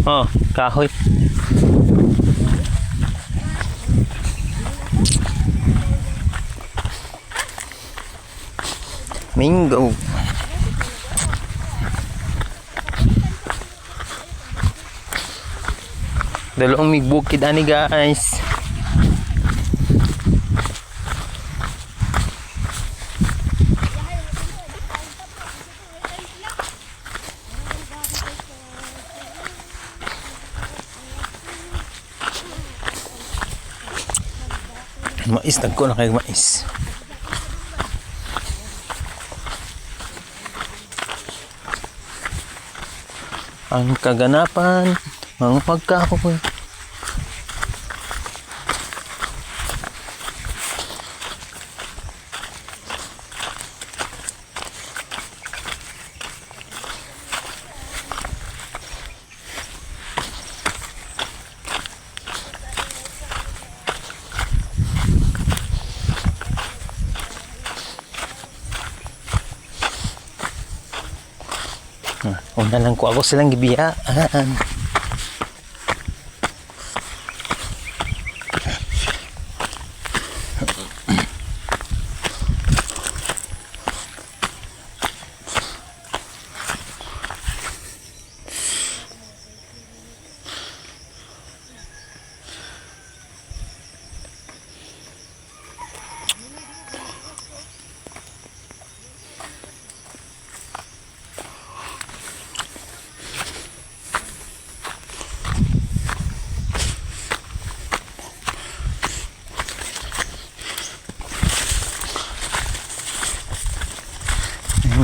Oh, kahoy. Mingo. Dalawang may bukid ani guys. Mais, nagko na kayo mais. Ang kaganapan, mga pagkakoy. Una lang ko ako silang gibiyaan.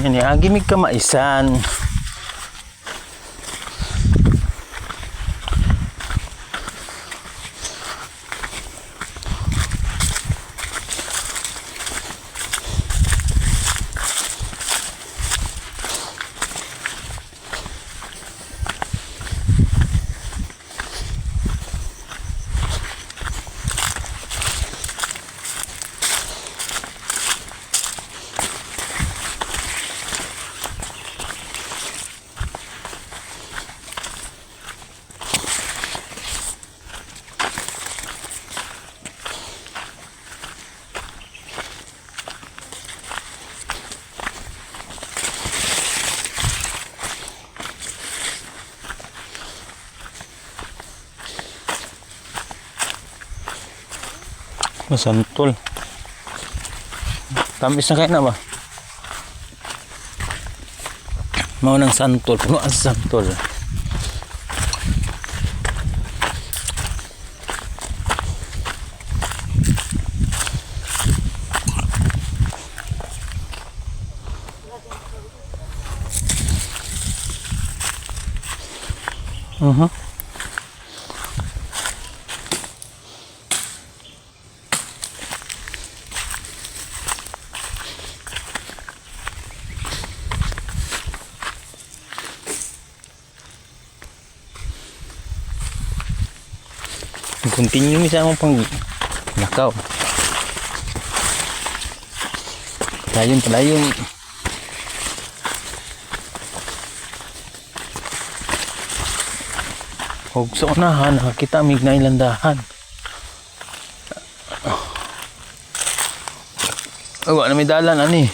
Yan ya, gimig ka maisan. Masantol. Tamis na kayo na ba? Mau ng santol. Puno ang santol. Continue mi sa among pang lakaw. Padayon. Hug sa unahan, nakakita mig na ilandahan. Awa na may dalan ani.